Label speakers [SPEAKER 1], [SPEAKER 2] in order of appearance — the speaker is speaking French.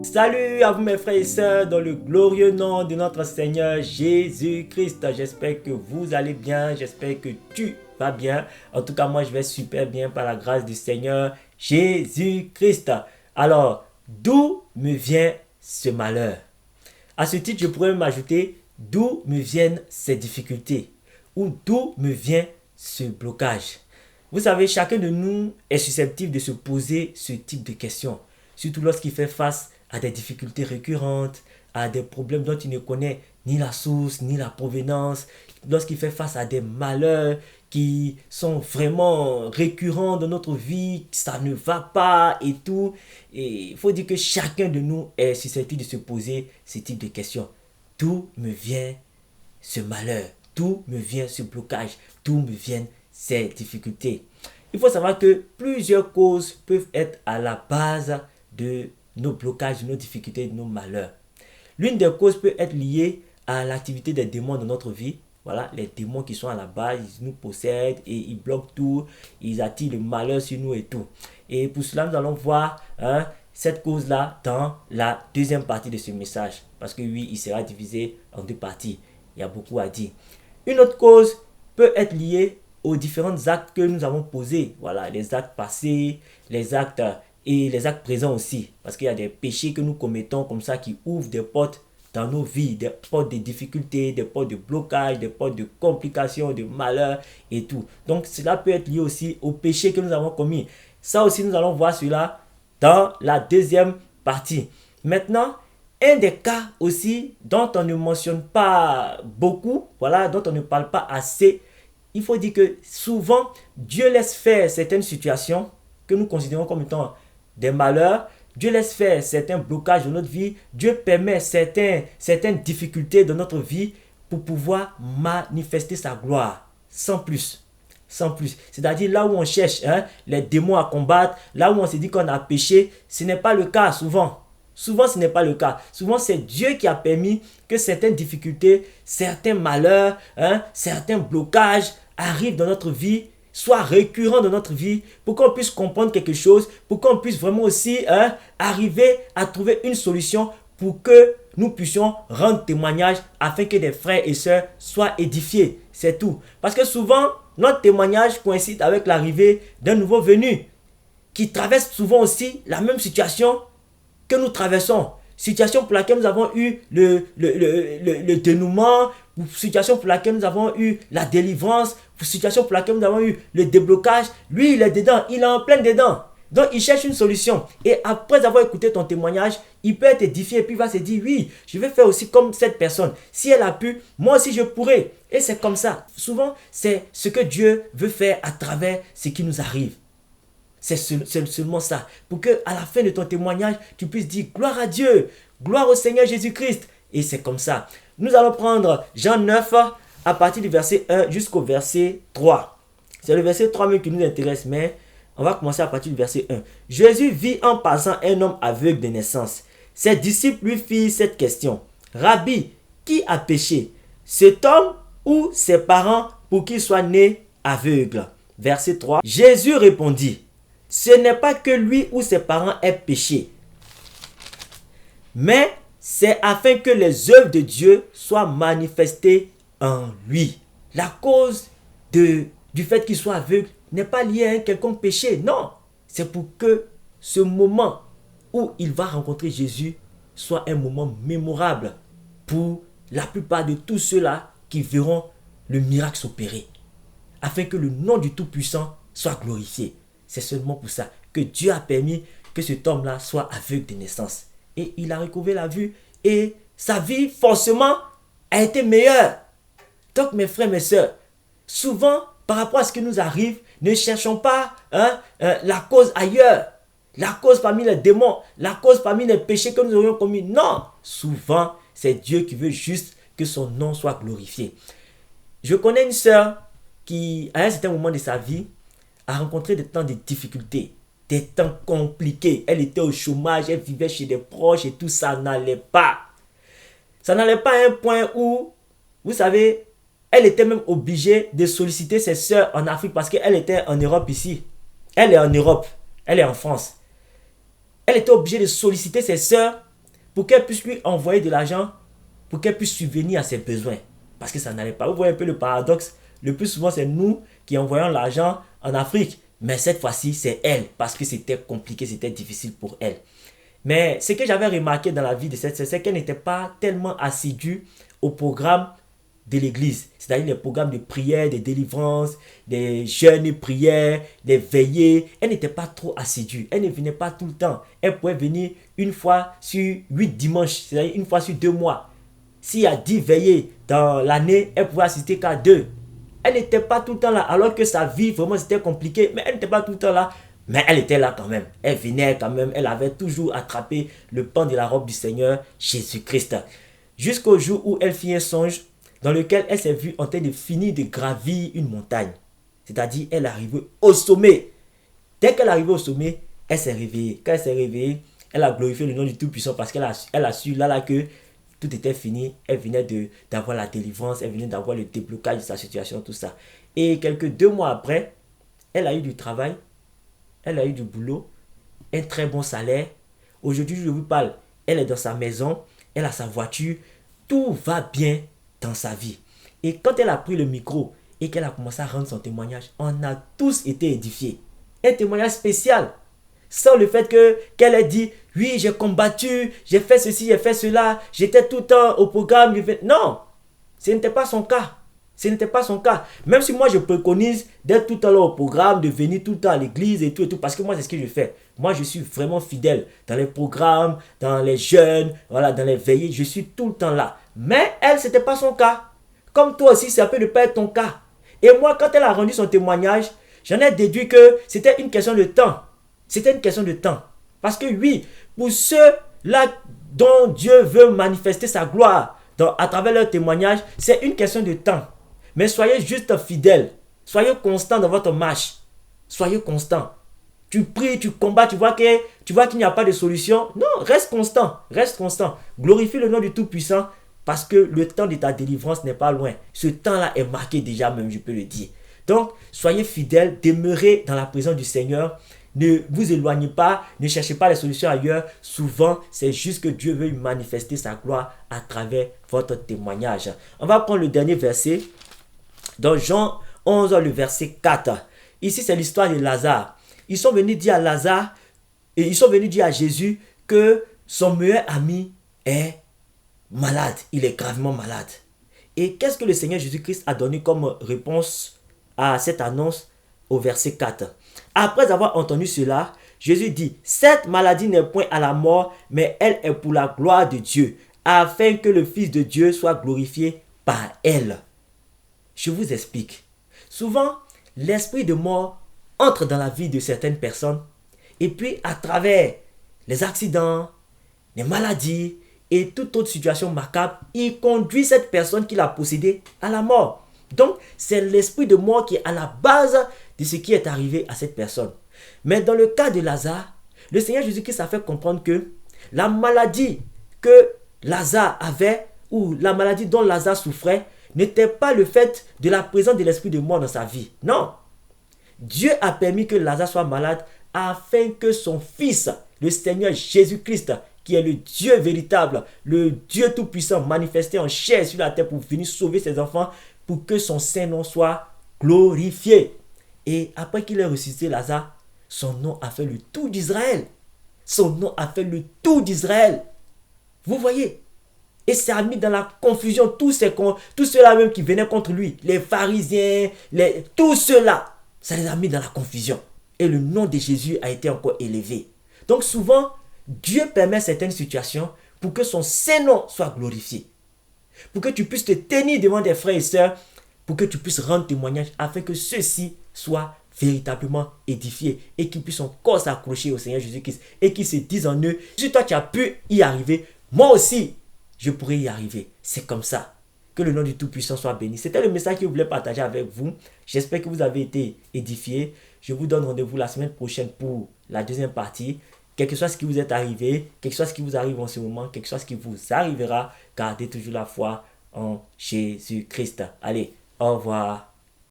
[SPEAKER 1] Salut à vous mes frères et sœurs dans le glorieux nom de notre Seigneur Jésus-Christ. J'espère que vous allez bien, j'espère que tu vas bien. En tout cas, moi je vais super bien par la grâce du Seigneur Jésus-Christ. Alors, d'où me vient ce malheur? À ce titre, je pourrais m'ajouter d'où me viennent ces difficultés ou d'où me vient ce blocage. Vous savez, chacun de nous est susceptible de se poser ce type de questions, surtout lorsqu'il fait face à des difficultés récurrentes, à des problèmes dont il ne connaît ni la source, ni la provenance, lorsqu'il fait face à des malheurs qui sont vraiment récurrents dans notre vie, ça ne va pas et tout. Et il faut dire que chacun de nous est susceptible de se poser ce type de questions. D'où me vient ce malheur? D'où me vient ce blocage? D'où me viennent ces difficultés? Il faut savoir que plusieurs causes peuvent être à la base de nos blocages, de nos difficultés, de nos malheurs. L'une des causes peut être liée à l'activité des démons dans notre vie. Voilà, les démons qui sont à la base, ils nous possèdent et ils bloquent tout, ils attirent le malheur sur nous et tout. Et pour cela, nous allons voir cette cause-là dans la deuxième partie de ce message. Parce que oui, il sera divisé en deux parties. Il y a beaucoup à dire. Une autre cause peut être liée aux différents actes que nous avons posés. Voilà, les actes passés, les actes et les actes présents aussi. Parce qu'il y a des péchés que nous commettons comme ça qui ouvrent des portes dans nos vies, des portes de difficultés, des portes de blocage, des portes de complications, de malheur et tout. Donc cela peut être lié aussi aux péchés que nous avons commis. Ça aussi, nous allons voir cela dans la deuxième partie. Maintenant, un des cas aussi dont on ne mentionne pas beaucoup, voilà, dont on ne parle pas assez, il faut dire que souvent, Dieu laisse faire certaines situations que nous considérons comme étant des malheurs. Dieu laisse faire certains blocages dans notre vie. Dieu permet certaines difficultés dans notre vie pour pouvoir manifester sa gloire. Sans plus. Sans plus. C'est-à-dire là où on cherche les démons à combattre, là où on se dit qu'on a péché, ce n'est pas le cas souvent. Souvent, ce n'est pas le cas. Souvent, c'est Dieu qui a permis que certaines difficultés, certains malheurs, certains blocages arrivent dans notre vie, soient récurrents dans notre vie, pour qu'on puisse comprendre quelque chose, pour qu'on puisse vraiment aussi arriver à trouver une solution pour que nous puissions rendre témoignage afin que des frères et sœurs soient édifiés. C'est tout. Parce que souvent, notre témoignage coïncide avec l'arrivée d'un nouveau venu qui traverse souvent aussi la même situation que nous traversons. Situation pour laquelle nous avons eu le dénouement, situation pour laquelle nous avons eu la délivrance, situation pour laquelle nous avons eu le déblocage. Lui, il est dedans, il est en plein dedans. Donc, il cherche une solution. Et après avoir écouté ton témoignage, il peut être édifié et puis il va se dire, oui, je vais faire aussi comme cette personne. Si elle a pu, moi aussi je pourrais. Et c'est comme ça. Souvent, c'est ce que Dieu veut faire à travers ce qui nous arrive. C'est seulement ça. Pour qu'à la fin de ton témoignage, tu puisses dire gloire à Dieu, gloire au Seigneur Jésus-Christ. Et c'est comme ça. Nous allons prendre Jean 9 à partir du verset 1 jusqu'au verset 3. C'est le verset 3 même qui nous intéresse, mais on va commencer à partir du verset 1. Jésus vit en passant un homme aveugle de naissance. Ses disciples lui firent cette question. Rabbi, qui a péché, cet homme ou ses parents pour qu'il soit né aveugle? Verset 3. Jésus répondit. Ce n'est pas que lui ou ses parents aient péché, mais c'est afin que les œuvres de Dieu soient manifestées en lui. La cause du fait qu'il soit aveugle n'est pas liée à un quelconque péché, non. C'est pour que ce moment où il va rencontrer Jésus soit un moment mémorable pour la plupart de tous ceux-là qui verront le miracle s'opérer, afin que le nom du Tout-Puissant soit glorifié. C'est seulement pour ça que Dieu a permis que cet homme-là soit aveugle de naissance. Et il a recouvré la vue et sa vie forcément a été meilleure. Donc mes frères, mes sœurs, souvent par rapport à ce qui nous arrive, ne cherchons pas la cause ailleurs. La cause parmi les démons, la cause parmi les péchés que nous aurions commis. Non, souvent c'est Dieu qui veut juste que son nom soit glorifié. Je connais une sœur qui, à un certain moment de sa vie, a rencontré des temps de difficultés, des temps compliqués. Elle était au chômage, elle vivait chez des proches et tout ça n'allait pas. Ça n'allait pas à un point où, vous savez, elle était même obligée de solliciter ses sœurs en Afrique parce qu'elle était en Europe ici. Elle est en Europe, elle est en France. Elle était obligée de solliciter ses sœurs pour qu'elle puisse lui envoyer de l'argent, pour qu'elle puisse subvenir à ses besoins. Parce que ça n'allait pas. Vous voyez un peu le paradoxe. Le plus souvent, c'est nous qui envoyons l'argent en Afrique. Mais cette fois-ci, c'est elle. Parce que c'était compliqué, c'était difficile pour elle. Mais ce que j'avais remarqué dans la vie de cette sœur, c'est qu'elle n'était pas tellement assidue au programme de l'église. C'est-à-dire les programmes de prière, de délivrance, des jeûnes prières, des veillées. Elle n'était pas trop assidue. Elle ne venait pas tout le temps. Elle pouvait venir une fois sur 8 dimanches, c'est-à-dire une fois sur 2 mois. S'il y a 10 veillées dans l'année, elle pouvait assister qu'à 2. Elle n'était pas tout le temps là, alors que sa vie, vraiment, c'était compliqué. Mais elle n'était pas tout le temps là. Mais elle était là quand même. Elle venait quand même. Elle avait toujours attrapé le pan de la robe du Seigneur Jésus-Christ. Jusqu'au jour où elle fit un songe dans lequel elle s'est vue en train de finir de gravir une montagne. C'est-à-dire, elle est arrivée au sommet. Dès qu'elle est arrivée au sommet, elle s'est réveillée. Quand elle s'est réveillée, elle a glorifié le nom du Tout-Puissant parce qu'elle a su là que tout était fini. Elle venait d'avoir la délivrance, elle venait d'avoir le déblocage de sa situation, tout ça. Et quelques 2 mois après, elle a eu du travail, elle a eu du boulot, un très bon salaire. Aujourd'hui, je vous parle, elle est dans sa maison, elle a sa voiture, tout va bien dans sa vie. Et quand elle a pris le micro et qu'elle a commencé à rendre son témoignage, on a tous été édifiés. Un témoignage spécial. Sans le fait qu'elle ait dit, oui, j'ai combattu, j'ai fait ceci, j'ai fait cela, j'étais tout le temps au programme. Non, ce n'était pas son cas. Ce n'était pas son cas. Même si moi je préconise d'être tout le temps là au programme, de venir tout le temps à l'église et tout, parce que moi c'est ce que je fais. Moi je suis vraiment fidèle dans les programmes, dans les jeûnes, voilà, dans les veillées, je suis tout le temps là. Mais elle, ce n'était pas son cas. Comme toi aussi, ça peut ne pas être ton cas. Et moi, quand elle a rendu son témoignage, j'en ai déduit que c'était une question de temps. C'était une question de temps. Parce que oui, pour ceux-là dont Dieu veut manifester sa gloire à travers leur témoignage, c'est une question de temps. Mais soyez juste fidèles. Soyez constants dans votre marche. Soyez constants. Tu pries, tu combats, tu vois qu'il n'y a pas de solution. Non, reste constant. Reste constant. Glorifie le nom du Tout-Puissant parce que le temps de ta délivrance n'est pas loin. Ce temps-là est marqué déjà même, je peux le dire. Donc, soyez fidèles, demeurez dans la présence du Seigneur. Ne vous éloignez pas, ne cherchez pas les solutions ailleurs. Souvent, c'est juste que Dieu veut manifester sa gloire à travers votre témoignage. On va prendre le dernier verset. Dans Jean 11, le verset 4. Ici, c'est l'histoire de Lazare. Ils sont venus dire à Lazare, et ils sont venus dire à Jésus que son meilleur ami est malade. Il est gravement malade. Et qu'est-ce que le Seigneur Jésus-Christ a donné comme réponse à cette annonce au verset 4? Après avoir entendu cela, Jésus dit, cette maladie n'est point à la mort, mais elle est pour la gloire de Dieu, afin que le Fils de Dieu soit glorifié par elle. Je vous explique. Souvent, l'esprit de mort entre dans la vie de certaines personnes et puis à travers les accidents, les maladies et toute autre situation macabre, il conduit cette personne qui l'a possédée à la mort. Donc, c'est l'esprit de mort qui est à la base de ce qui est arrivé à cette personne. Mais dans le cas de Lazare, le Seigneur Jésus-Christ a fait comprendre que la maladie que Lazare avait ou la maladie dont Lazare souffrait n'était pas le fait de la présence de l'esprit de mort dans sa vie. Non. Dieu a permis que Lazare soit malade afin que son fils, le Seigneur Jésus-Christ, qui est le Dieu véritable, le Dieu tout-puissant manifesté en chair sur la terre pour venir sauver ses enfants, pour que son Saint-Nom soit glorifié. Et après qu'il ait ressuscité Lazare, son nom a fait le tour d'Israël. Son nom a fait le tour d'Israël. Vous voyez? Et ça a mis dans la confusion tous ceux-là même qui venaient contre lui. Les pharisiens, tous ceux-là. Ça les a mis dans la confusion. Et le nom de Jésus a été encore élevé. Donc souvent, Dieu permet certaines situations pour que son Saint-Nom soit glorifié. Pour que tu puisses te tenir devant des frères et sœurs, pour que tu puisses rendre témoignage afin que ceux-ci soient véritablement édifiés et qu'ils puissent encore s'accrocher au Seigneur Jésus-Christ et qu'ils se disent en eux, si toi tu as pu y arriver, moi aussi, je pourrais y arriver. C'est comme ça. Que le nom du Tout-Puissant soit béni. C'était le message que je voulais partager avec vous. J'espère que vous avez été édifiés. Je vous donne rendez-vous la semaine prochaine pour la deuxième partie. Quel que soit ce qui vous est arrivé, quel que soit ce qui vous arrive en ce moment, quel que soit ce qui vous arrivera, gardez toujours la foi en Jésus-Christ. Allez, au revoir.